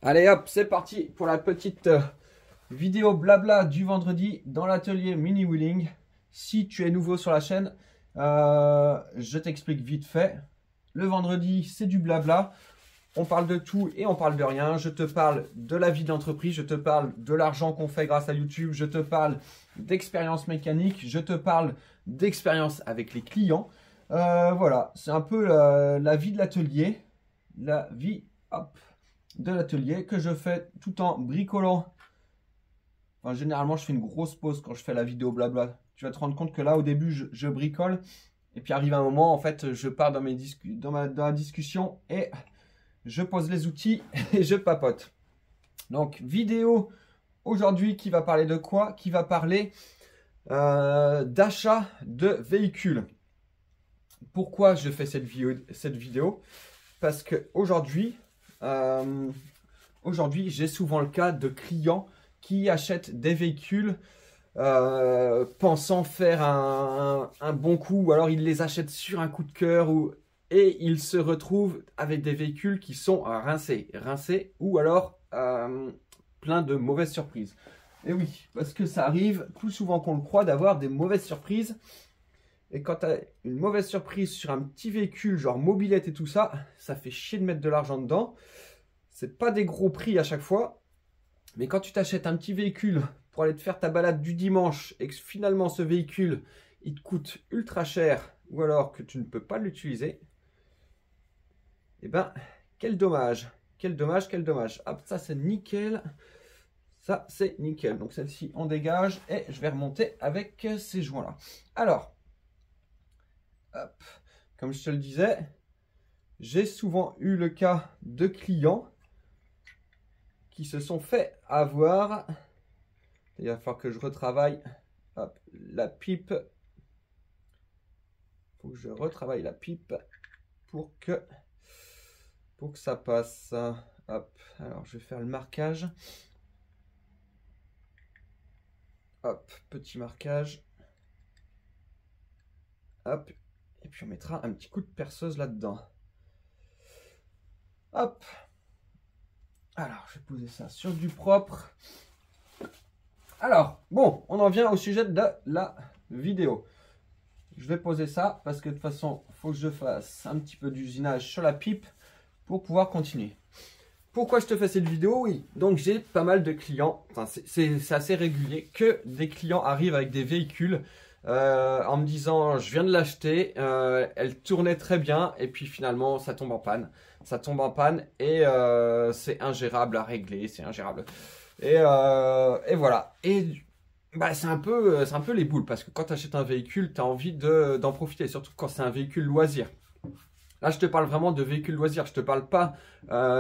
Allez hop, c'est parti pour la petite vidéo blabla du vendredi dans l'atelier Mini Wheeling. Si tu es nouveau sur la chaîne, je t'explique vite fait. Le vendredi, c'est du blabla. On parle de tout et on parle de rien. Je te parle de la vie d'entreprise, je te parle de l'argent qu'on fait grâce à YouTube, je te parle d'expérience mécanique, je te parle d'expérience avec les clients. Voilà, c'est un peu la vie de l'atelier, la vie de l'atelier que je fais tout en bricolant. Enfin, généralement, je fais une grosse pause quand je fais la vidéo blabla. Tu vas te rendre compte que là, au début, je bricole. Et puis arrive un moment, en fait, je pars dans la discussion et je pose les outils et je papote. Donc, vidéo aujourd'hui qui va parler de quoi? Qui va parler d'achat de véhicules. Pourquoi je fais cette vidéo? Parce que aujourd'hui, j'ai souvent le cas de clients qui achètent des véhicules pensant faire un bon coup, ou alors ils les achètent sur un coup de cœur, et ils se retrouvent avec des véhicules qui sont rincés, ou alors plein de mauvaises surprises. Et oui, parce que ça arrive plus souvent qu'on le croit d'avoir des mauvaises surprises. Et quand tu as une mauvaise surprise sur un petit véhicule, genre mobilette et tout ça, ça fait chier de mettre de l'argent dedans. C'est pas des gros prix à chaque fois. Mais quand tu t'achètes un petit véhicule pour aller te faire ta balade du dimanche et que finalement ce véhicule, il te coûte ultra cher ou alors que tu ne peux pas l'utiliser, eh ben, quel dommage. Quel dommage, quel dommage. Hop, ça c'est nickel. Ça c'est nickel. Donc celle-ci, on dégage et je vais remonter avec ces joints-là. Alors, hop, comme je te le disais, j'ai souvent eu le cas de clients qui se sont fait avoir. Il va falloir que je retravaille, hop, la pipe. Il faut que je retravaille la pipe pour que ça passe. Hop, alors je vais faire le marquage. Hop, petit marquage. Hop, et puis on mettra un petit coup de perceuse là-dedans. Hop. Alors, je vais poser ça sur du propre. Alors, bon, on en vient au sujet de la vidéo. Je vais poser ça parce que de toute façon, il faut que je fasse un petit peu d'usinage sur la pipe pour pouvoir continuer. Pourquoi je te fais cette vidéo? Oui, donc j'ai pas mal de clients, enfin, c'est assez régulier que des clients arrivent avec des véhicules en me disant je viens de l'acheter, elle tournait très bien et puis finalement ça tombe en panne. Ça tombe en panne et c'est ingérable à régler, c'est ingérable. Et voilà. Et bah, c'est un peu les boules parce que quand tu achètes un véhicule, tu as envie d'en profiter, surtout quand c'est un véhicule loisir. Là, je te parle vraiment de véhicule loisir. Je te parle pas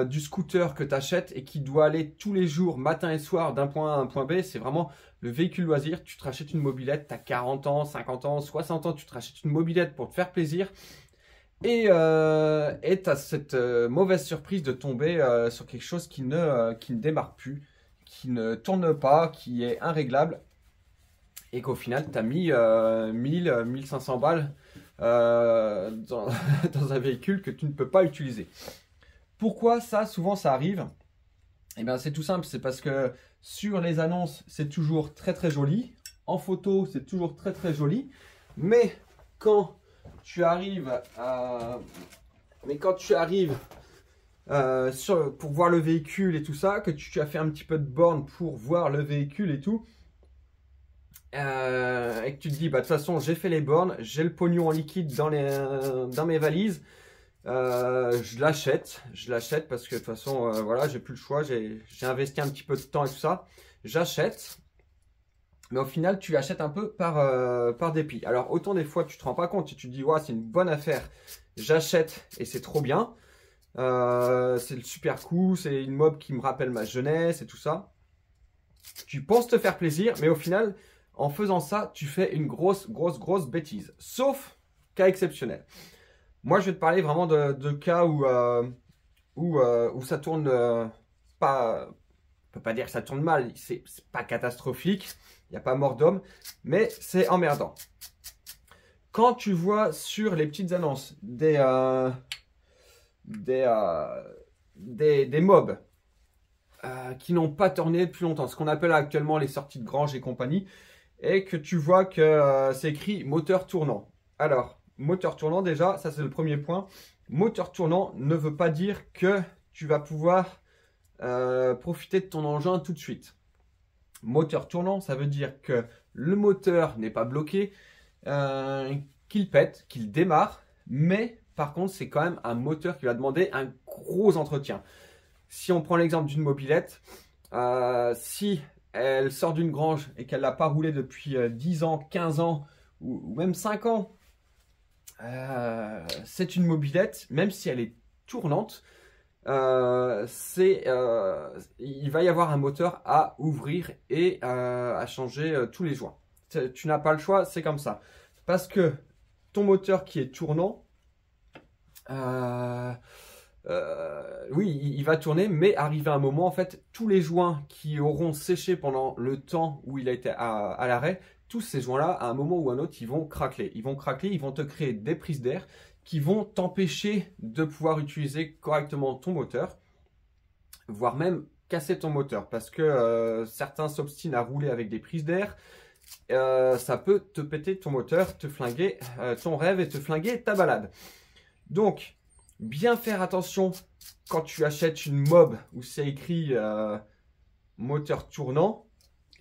du scooter que tu achètes et qui doit aller tous les jours, matin et soir, d'un point A à un point B. C'est vraiment le véhicule loisir. Tu te rachètes une mobilette, tu as 40 ans, 50 ans, 60 ans, tu te rachètes une mobilette pour te faire plaisir. Et tu as cette mauvaise surprise de tomber sur quelque chose qui ne démarre plus, qui ne tourne pas, qui est irréglable. Et qu'au final, tu as mis 1000, 1500 balles dans, dans un véhicule que tu ne peux pas utiliser. Pourquoi ça, souvent ça arrive? Eh bien, c'est tout simple, c'est parce que sur les annonces, c'est toujours très très joli. En photo, c'est toujours très très joli. Mais quand tu arrives pour voir le véhicule et tout ça, que tu as fait un petit peu de borne pour voir le véhicule et tout, et que tu te dis, bah, de toute façon, j'ai fait les bornes, j'ai le pognon en liquide dans mes valises, je l'achète parce que de toute façon, voilà, j'ai plus le choix, j'ai investi un petit peu de temps et tout ça, j'achète. Mais au final, tu l'achètes un peu par dépit. Alors, autant des fois, tu te rends pas compte et tu te dis, ouais, c'est une bonne affaire, j'achète et c'est trop bien. C'est le super coup, c'est une mob qui me rappelle ma jeunesse et tout ça. Tu penses te faire plaisir, mais au final, en faisant ça, tu fais une grosse bêtise. Sauf cas exceptionnel. Moi, je vais te parler vraiment de cas où ça tourne pas. On peut pas dire que ça tourne mal. C'est pas catastrophique. Il n'y a pas mort d'homme. Mais c'est emmerdant. Quand tu vois sur les petites annonces des mobs qui n'ont pas tourné depuis longtemps, ce qu'on appelle actuellement les sorties de grange et compagnie, et que tu vois que c'est écrit moteur tournant. Alors, moteur tournant déjà, ça c'est le premier point. Moteur tournant ne veut pas dire que tu vas pouvoir profiter de ton engin tout de suite. Moteur tournant, ça veut dire que le moteur n'est pas bloqué, qu'il pète, qu'il démarre, mais par contre c'est quand même un moteur qui va demander un gros entretien. Si on prend l'exemple d'une mobilette, si elle sort d'une grange et qu'elle n'a pas roulé depuis 10 ans, 15 ans ou même 5 ans, c'est une mobilette, même si elle est tournante, il va y avoir un moteur à ouvrir et à changer tous les joints. Tu n'as pas le choix, c'est comme ça. Parce que ton moteur qui est tournant, oui, il va tourner, mais arrivé à un moment, en fait, tous les joints qui auront séché pendant le temps où il a été à l'arrêt, tous ces joints-là, à un moment ou à un autre, ils vont craquer. Ils vont craquer, ils vont te créer des prises d'air qui vont t'empêcher de pouvoir utiliser correctement ton moteur, voire même casser ton moteur, parce que certains s'obstinent à rouler avec des prises d'air. Ça peut te péter ton moteur, te flinguer ton rêve et te flinguer ta balade. Donc, bien faire attention quand tu achètes une mob où c'est écrit moteur tournant,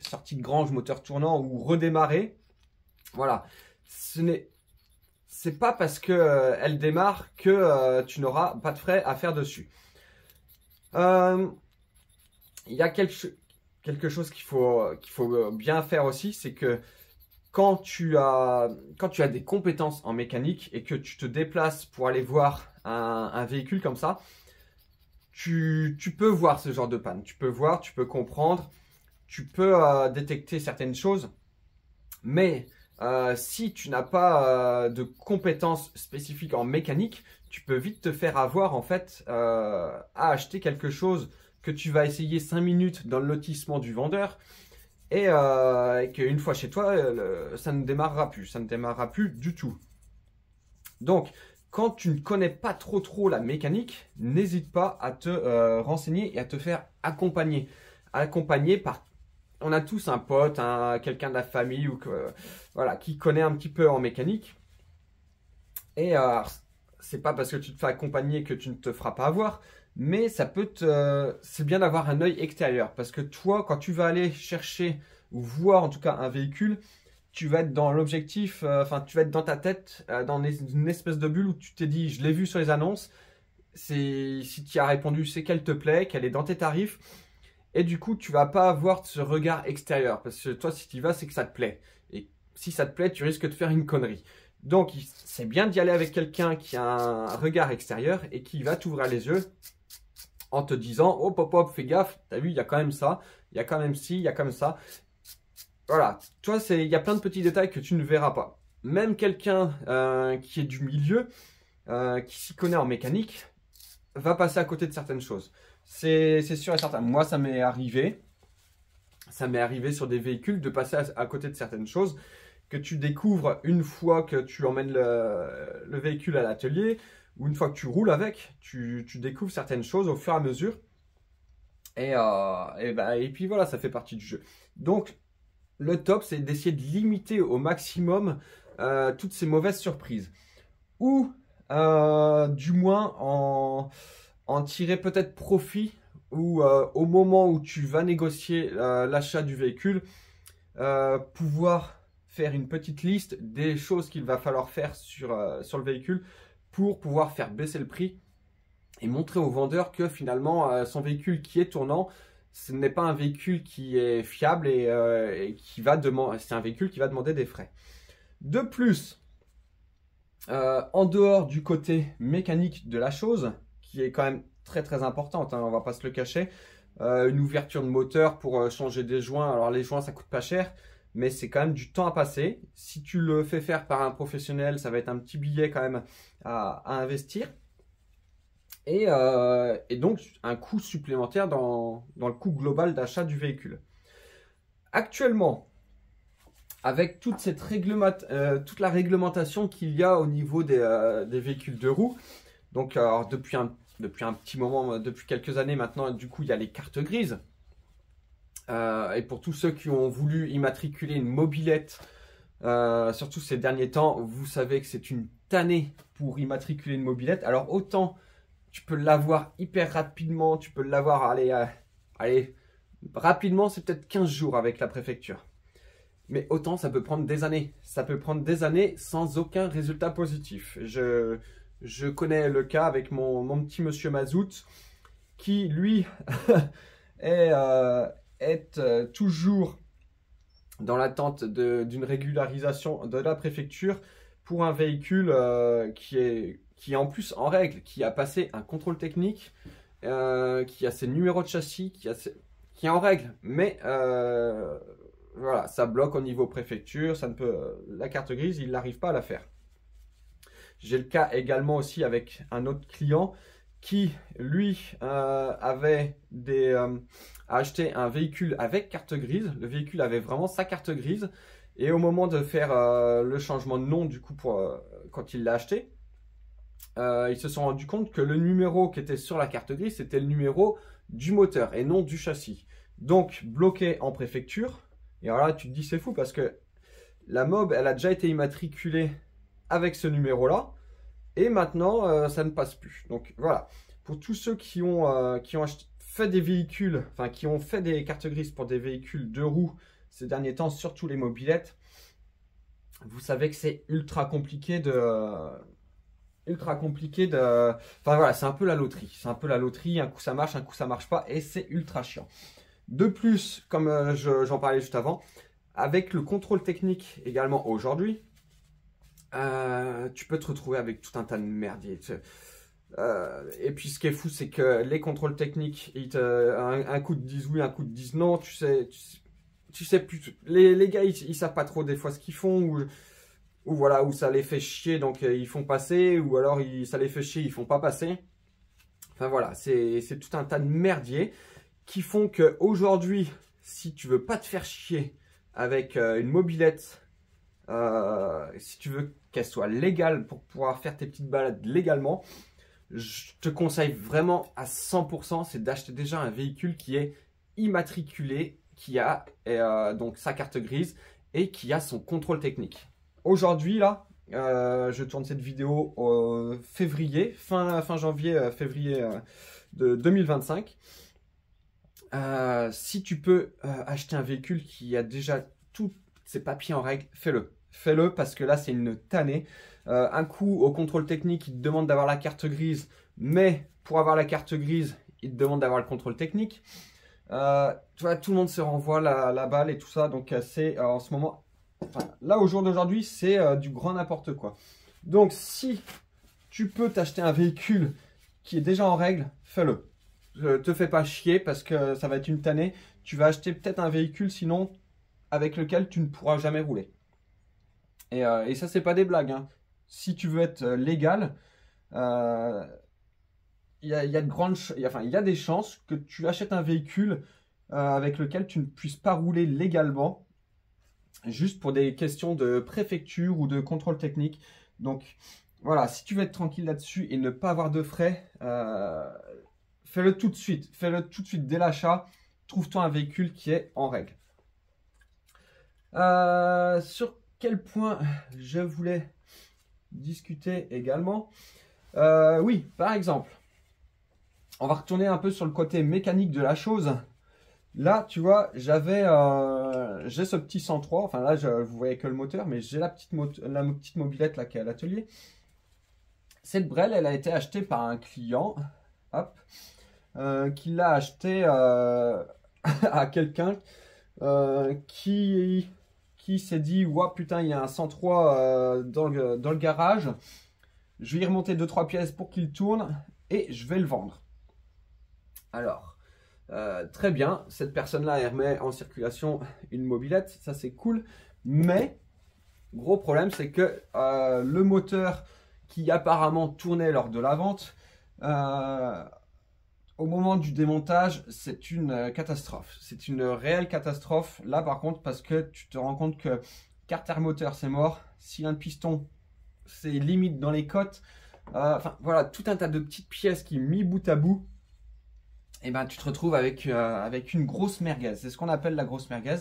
sortie de grange, moteur tournant ou redémarrer. Voilà, c'est pas parce que elle démarre que tu n'auras pas de frais à faire dessus. Il y a quelque chose qu'il faut bien faire aussi, c'est que quand tu as des compétences en mécanique et que tu te déplaces pour aller voir un véhicule comme ça, tu peux voir ce genre de panne. Tu peux voir, tu peux comprendre, tu peux détecter certaines choses. Mais si tu n'as pas de compétences spécifiques en mécanique, tu peux vite te faire avoir en fait à acheter quelque chose que tu vas essayer 5 minutes dans le lotissement du vendeur et qu'une fois chez toi, ça ne démarrera plus. Ça ne démarrera plus du tout. Donc, quand tu ne connais pas trop la mécanique, n'hésite pas à te renseigner et à te faire accompagner. Accompagner par... On a tous un pote, quelqu'un de la famille ou que, voilà, qui connaît un petit peu en mécanique. Et c'est pas parce que tu te fais accompagner que tu ne te feras pas avoir. Mais ça peut c'est bien d'avoir un œil extérieur. Parce que toi, quand tu vas aller chercher ou voir en tout cas un véhicule, tu vas être dans l'objectif, enfin tu vas être dans ta tête, dans une espèce de bulle où tu t'es dit, je l'ai vu sur les annonces. Si tu as répondu, c'est qu'elle te plaît, qu'elle est dans tes tarifs. Et du coup, tu vas pas avoir ce regard extérieur. Parce que toi, si tu y vas, c'est que ça te plaît. Et si ça te plaît, tu risques de faire une connerie. Donc, c'est bien d'y aller avec quelqu'un qui a un regard extérieur et qui va t'ouvrir les yeux en te disant, oh pop pop, fais gaffe, t'as vu, il y a quand même ça, il y a quand même ci, il y a quand même ça. Voilà, toi, il y a plein de petits détails que tu ne verras pas. Même quelqu'un qui est du milieu, qui s'y connaît en mécanique, va passer à côté de certaines choses. C'est sûr et certain. Moi, ça m'est arrivé. Ça m'est arrivé sur des véhicules de passer à côté de certaines choses que tu découvres une fois que tu emmènes le véhicule à l'atelier ou une fois que tu roules avec. Tu découvres certaines choses au fur et à mesure. Et puis voilà, ça fait partie du jeu. Donc, le top, c'est d'essayer de limiter au maximum toutes ces mauvaises surprises. Ou du moins en tirer peut-être profit ou au moment où tu vas négocier l'achat du véhicule, pouvoir faire une petite liste des choses qu'il va falloir faire sur le véhicule pour pouvoir faire baisser le prix et montrer au vendeur que finalement son véhicule qui est tournant, ce n'est pas un véhicule qui est fiable et qui va demander, c'est un véhicule qui va demander des frais. De plus, en dehors du côté mécanique de la chose, qui est quand même très importante, hein, on va pas se le cacher, une ouverture de moteur pour changer des joints, alors les joints ça coûte pas cher, mais c'est quand même du temps à passer. Si tu le fais faire par un professionnel, ça va être un petit billet quand même à investir. Et donc un coût supplémentaire dans le coût global d'achat du véhicule. Actuellement, avec toute la réglementation qu'il y a au niveau des véhicules de roues, donc alors, depuis un depuis un petit moment, depuis quelques années maintenant, du coup, il y a les cartes grises. Et pour tous ceux qui ont voulu immatriculer une mobilette, surtout ces derniers temps, vous savez que c'est une tannée pour immatriculer une mobilette. Alors autant tu peux l'avoir hyper rapidement, tu peux l'avoir, allez, rapidement, c'est peut-être 15 jours avec la préfecture. Mais autant ça peut prendre des années. Ça peut prendre des années sans aucun résultat positif. Je connais le cas avec mon petit monsieur Mazout qui, lui, est toujours dans l'attente d'une régularisation de la préfecture pour un véhicule qui est en plus en règle, qui a passé un contrôle technique, qui a ses numéros de châssis, qui est en règle. Mais voilà, ça bloque au niveau préfecture, la carte grise, il n'arrive pas à la faire. J'ai le cas également aussi avec un autre client qui, lui, avait acheté un véhicule avec carte grise. Le véhicule avait vraiment sa carte grise. Et au moment de faire le changement de nom, du coup, quand il l'a acheté, ils se sont rendus compte que le numéro qui était sur la carte grise, c'était le numéro du moteur et non du châssis. Donc, bloqué en préfecture. Et alors là, tu te dis, c'est fou parce que la mob, elle a déjà été immatriculée avec ce numéro-là. Et maintenant, ça ne passe plus. Donc voilà, pour tous ceux qui ont fait des véhicules, enfin qui ont fait des cartes grises pour des véhicules 2 roues ces derniers temps, surtout les mobilettes, vous savez que c'est ultra compliqué enfin voilà, c'est un peu la loterie. C'est un peu la loterie, un coup ça marche, un coup ça marche pas, et c'est ultra chiant. De plus, comme j'en parlais juste avant, avec le contrôle technique également aujourd'hui, tu peux te retrouver avec tout un tas de merdier. Et puis ce qui est fou, c'est que les contrôles techniques, un coup de 10 oui, un coup de 10 non, tu sais plus. Les gars, ils savent pas trop des fois ce qu'ils font, ou voilà, où ça les fait chier, donc ils font passer, ou alors ça les fait chier, ils font pas passer. Enfin voilà, c'est tout un tas de merdier qui font que aujourd'hui, si tu veux pas te faire chier avec une mobilette, si tu veux qu'elle soit légale pour pouvoir faire tes petites balades légalement, je te conseille vraiment à 100%, c'est d'acheter déjà un véhicule qui est immatriculé, qui a donc sa carte grise et qui a son contrôle technique. Aujourd'hui là, je tourne cette vidéo au février, fin janvier, février de 2025. Si tu peux acheter un véhicule qui a déjà tous ses papiers en règle, fais-le. Fais-le parce que là, c'est une tannée. Un coup, au contrôle technique, il te demande d'avoir la carte grise. Mais pour avoir la carte grise, il te demande d'avoir le contrôle technique. Tu vois, tout le monde se renvoie la balle et tout ça. Donc, c'est en ce moment... Enfin, là, au jour d'aujourd'hui, c'est du grand n'importe quoi. Donc, si tu peux t'acheter un véhicule qui est déjà en règle, fais-le. Te fais pas chier parce que ça va être une tannée. Tu vas acheter peut-être un véhicule sinon avec lequel tu ne pourras jamais rouler. Et ça, c'est pas des blagues, hein. Si tu veux être légal, il y a des chances que tu achètes un véhicule avec lequel tu ne puisses pas rouler légalement, juste pour des questions de préfecture ou de contrôle technique. Donc voilà, si tu veux être tranquille là-dessus et ne pas avoir de frais, fais-le tout de suite. Fais-le tout de suite dès l'achat. Trouve-toi un véhicule qui est en règle. Sur quel point je voulais discuter également. Oui, par exemple, on va retourner un peu sur le côté mécanique de la chose. Là, tu vois, j'ai ce petit 103. Enfin là, vous voyez que le moteur, mais j'ai la petite mobilette là qui est à l'atelier. Cette brelle, elle a été achetée par un client, hop, qui l'a achetée à quelqu'un qui s'est dit, ouah putain, il y a un 103 dans le garage, je vais y remonter 2-3 pièces pour qu'il tourne et je vais le vendre. Alors, très bien, cette personne-là, elle remet en circulation une mobilette, ça c'est cool, mais gros problème, c'est que le moteur qui apparemment tournait lors de la vente, au moment du démontage, c'est une catastrophe. C'est une réelle catastrophe. Là, par contre, parce que tu te rends compte que carter moteur, c'est mort. Cylindre piston, c'est limite dans les côtes. enfin voilà, tout un tas de petites pièces qui mis bout à bout, et ben tu te retrouves avec, avec une grosse merguez. C'est ce qu'on appelle la grosse merguez.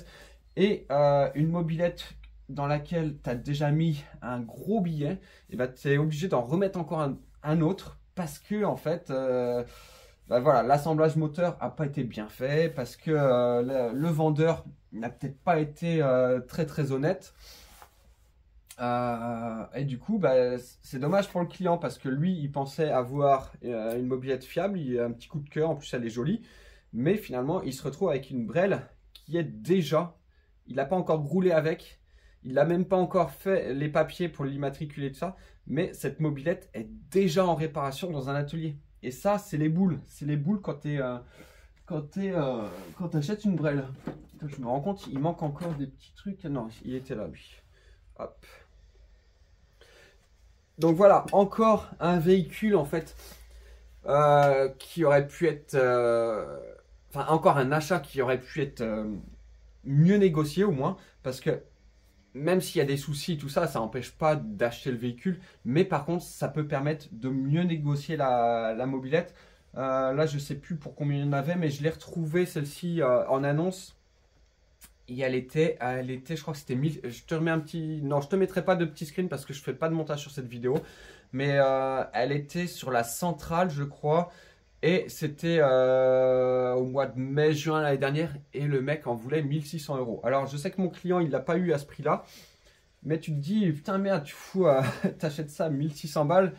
Et une mobilette dans laquelle tu as déjà mis un gros billet, et ben tu es obligé d'en remettre encore un autre parce que en fait, ben voilà, l'assemblage moteur n'a pas été bien fait, parce que le vendeur n'a peut-être pas été très honnête. Et du coup, bah, c'est dommage pour le client parce que lui, il pensait avoir une mobilette fiable, il a un petit coup de cœur, en plus elle est jolie, mais finalement, il se retrouve avec une brelle qui est déjà, il n'a pas encore roulé avec, il n'a même pas encore fait les papiers pour l'immatriculer, tout ça, mais cette mobilette est déjà en réparation dans un atelier. Et ça, c'est les boules quand quand t'achètes une brelle. Je me rends compte, il manque encore des petits trucs. Non, il était là, lui. Hop. Donc voilà, encore un véhicule en fait qui aurait pu être, enfin encore un achat qui aurait pu être mieux négocié au moins, parce que même s'il y a des soucis, tout ça, ça n'empêche pas d'acheter le véhicule, mais par contre ça peut permettre de mieux négocier la mobilette. Là je sais plus pour combien il y en avait, mais je l'ai retrouvée celle-ci en annonce. Et elle était, je crois que c'était 1000. Je te remets un petit. Non, je te mettrai pas de petit screen parce que je fais pas de montage sur cette vidéo. Mais elle était sur la centrale, je crois. Et c'était au mois de mai-juin l'année dernière. Et le mec en voulait 1600 €. Alors, je sais que mon client, il l'a pas eu à ce prix-là. Mais tu te dis, putain, merde, tu fous, t'achètes ça à 1600 balles.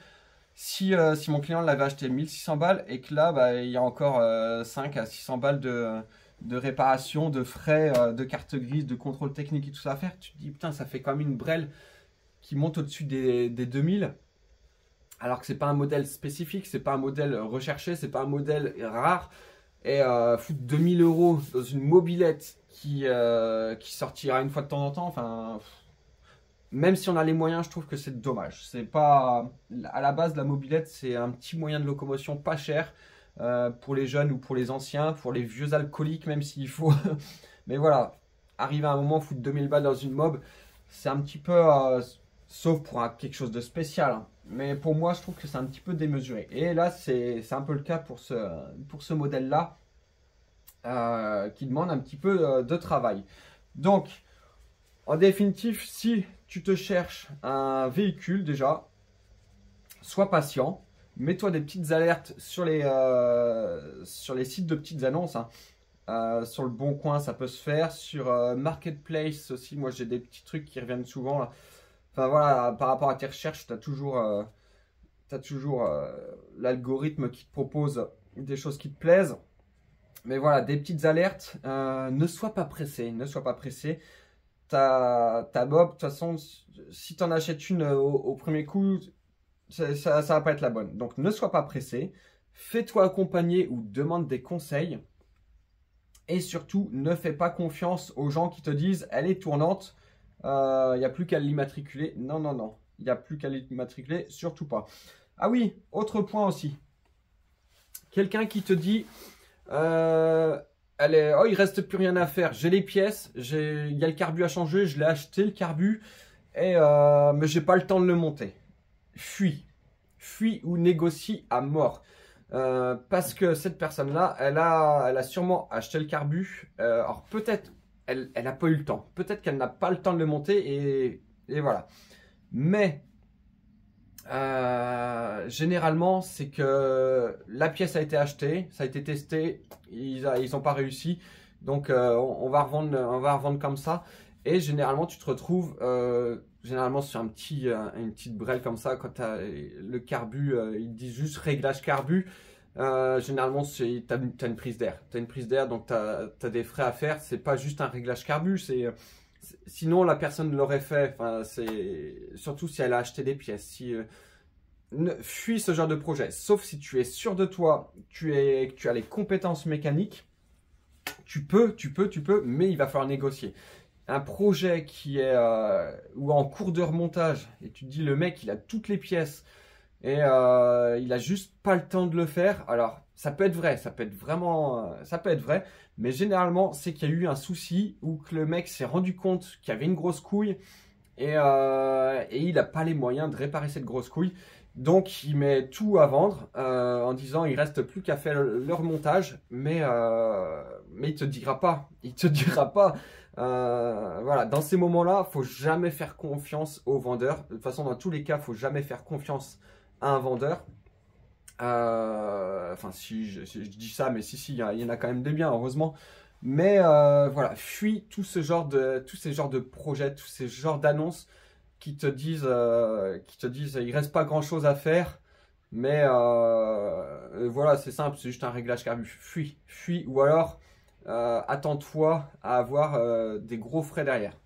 Si mon client l'avait acheté 1600 balles et que là, bah, il y a encore 5 à 600 balles de réparation, de frais, de carte grise, de contrôle technique et tout ça à faire, tu te dis putain, ça fait quand même une brelle qui monte au-dessus des 2000, alors que c'est pas un modèle spécifique, c'est pas un modèle recherché, c'est pas un modèle rare. Et foutre 2000 € dans une mobilette qui sortira une fois de temps en temps, enfin, même si on a les moyens, je trouve que c'est dommage. C'est pas, à la base, la mobilette, c'est un petit moyen de locomotion pas cher. Pour les jeunes ou pour les anciens, pour les vieux alcooliques, même s'il faut. Mais voilà, arriver à un moment, foutre 2000 balles dans une mob, c'est un petit peu, sauf pour quelque chose de spécial, hein. Mais pour moi, je trouve que c'est un petit peu démesuré. Et là, c'est un peu le cas pour ce modèle-là, qui demande un petit peu de travail. Donc, en définitive, si tu te cherches un véhicule, déjà, sois patient. Mets-toi des petites alertes sur les sites de petites annonces, hein. Sur le Bon Coin, ça peut se faire. Sur Marketplace aussi, moi j'ai des petits trucs qui reviennent souvent, là. Enfin voilà, par rapport à tes recherches, tu as toujours, l'algorithme qui te propose des choses qui te plaisent. Mais voilà, des petites alertes. Ne sois pas pressé, ne sois pas pressé. Ta Bob, de toute façon, si tu en achètes une au premier coup, ça va pas être la bonne. Donc ne sois pas pressé, fais-toi accompagner ou demande des conseils. Et surtout, ne fais pas confiance aux gens qui te disent elle est tournante, il n'y a plus qu'à l'immatriculer. Non, non, non, il n'y a plus qu'à l'immatriculer, surtout pas. Ah oui, autre point aussi. Quelqu'un qui te dit oh, il reste plus rien à faire, j'ai les pièces, il y a le carbu à changer, je l'ai acheté le carbu, mais j'ai pas le temps de le monter. Fuis ou négocie à mort. Parce que cette personne-là, elle a sûrement acheté le carbu. Alors peut-être, elle n'a pas eu le temps. Peut-être qu'elle n'a pas le temps de le monter et voilà. Mais généralement, c'est que la pièce a été achetée, ça a été testé, ils n'ont pas réussi. Donc on va revendre comme ça. Et généralement, tu te retrouves généralement sur une petite brelle comme ça, quand tu as le carbu, ils disent juste réglage carbu. Généralement, tu as une prise d'air. Tu as une prise d'air, donc tu as des frais à faire. C'est pas juste un réglage carbu. Sinon, la personne l'aurait fait. Enfin, surtout si elle a acheté des pièces. Fuis ce genre de projet. Sauf si tu es sûr de toi, que tu as les compétences mécaniques. Tu peux, mais il va falloir négocier. Un projet qui est ou en cours de remontage et tu te dis le mec il a toutes les pièces et il a juste pas le temps de le faire. Alors ça peut être vrai, ça peut être vrai, mais généralement c'est qu'il y a eu un souci ou que le mec s'est rendu compte qu'il y avait une grosse couille et il n'a pas les moyens de réparer cette grosse couille. Donc il met tout à vendre en disant il reste plus qu'à faire leur montage, mais il te dira pas, voilà, dans ces moments-là, faut jamais faire confiance aux vendeurs. De toute façon, dans tous les cas, faut jamais faire confiance à un vendeur. Enfin, si je dis ça, mais si, il y en a quand même des biens, heureusement. Mais voilà, fuis tous ces genres de projets, tous ces genres d'annonces qui te disent il reste pas grand chose à faire, mais voilà, c'est simple, c'est juste un réglage carbu. Fuis, ou alors attends-toi à avoir des gros frais derrière.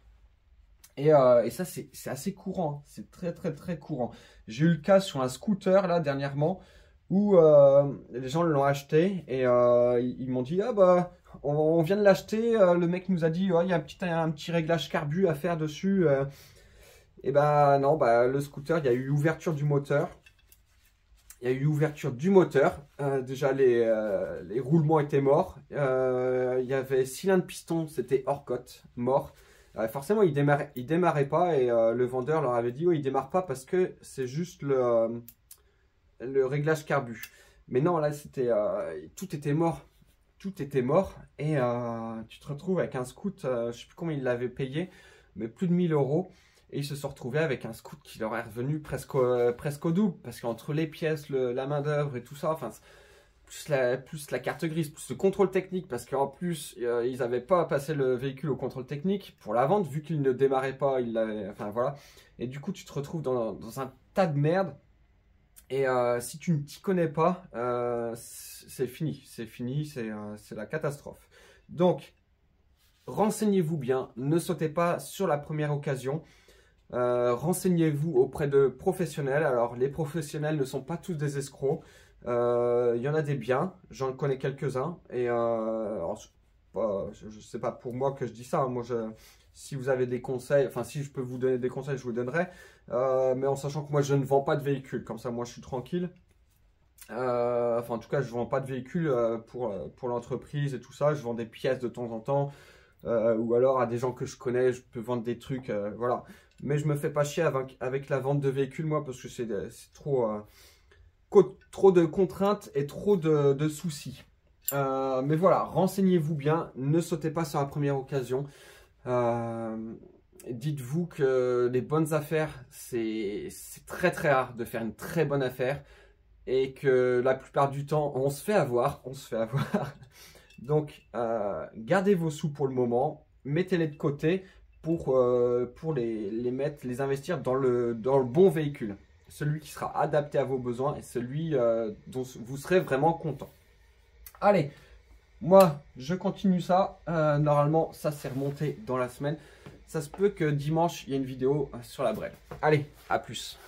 Et ça, c'est assez courant, hein. C'est très courant. J'ai eu le cas sur un scooter là dernièrement où les gens l'ont acheté et ils m'ont dit ah bah on vient de l'acheter, le mec nous a dit il y a un petit réglage carbu à faire dessus. Et bah non, bah le scooter, il y a eu ouverture du moteur. Déjà les roulements étaient morts. Il y avait cylindre piston, c'était hors cote, mort. Forcément, il démarrait pas et le vendeur leur avait dit il démarre pas parce que c'est juste le réglage carbu. Mais non, là tout était mort. Tout était mort et tu te retrouves avec un scoot, je sais plus combien il l'avait payé, mais plus de 1000 €. Et ils se sont retrouvés avec un scoot qui leur est revenu presque au double. Parce qu'entre les pièces, la main d'œuvre et tout ça, enfin, plus la carte grise, plus le contrôle technique. Parce qu'en plus, ils n'avaient pas passé le véhicule au contrôle technique pour la vente. Vu qu'il ne démarrait pas, enfin voilà. Et du coup, tu te retrouves dans un tas de merde. Et si tu ne t'y connais pas, c'est fini. C'est la catastrophe. Donc, renseignez-vous bien. Ne sautez pas sur la première occasion. Renseignez-vous auprès de professionnels. Alors, les professionnels ne sont pas tous des escrocs. Il y en a des biens. J'en connais quelques-uns. Et je sais pas pour moi que je dis ça. Moi, si vous avez des conseils, enfin, si je peux vous donner des conseils, je vous donnerai. Mais en sachant que moi, je ne vends pas de véhicule. Comme ça, moi, je suis tranquille. Enfin, en tout cas, je ne vends pas de véhicule pour l'entreprise et tout ça. Je vends des pièces de temps en temps. Ou alors à des gens que je connais, je peux vendre des trucs, voilà. Mais je me fais pas chier avec la vente de véhicules, moi, parce que c'est trop de contraintes et trop de soucis. Mais voilà, renseignez-vous bien, ne sautez pas sur la première occasion. Dites-vous que les bonnes affaires, c'est très rare de faire une très bonne affaire. Et que la plupart du temps, on se fait avoir. Donc, gardez vos sous pour le moment, mettez-les de côté pour les investir dans le bon véhicule. Celui qui sera adapté à vos besoins et celui dont vous serez vraiment content. Allez, moi, je continue ça. Normalement, ça s'est remonté dans la semaine. Ça se peut que dimanche, il y ait une vidéo sur la brelle. Allez, à plus.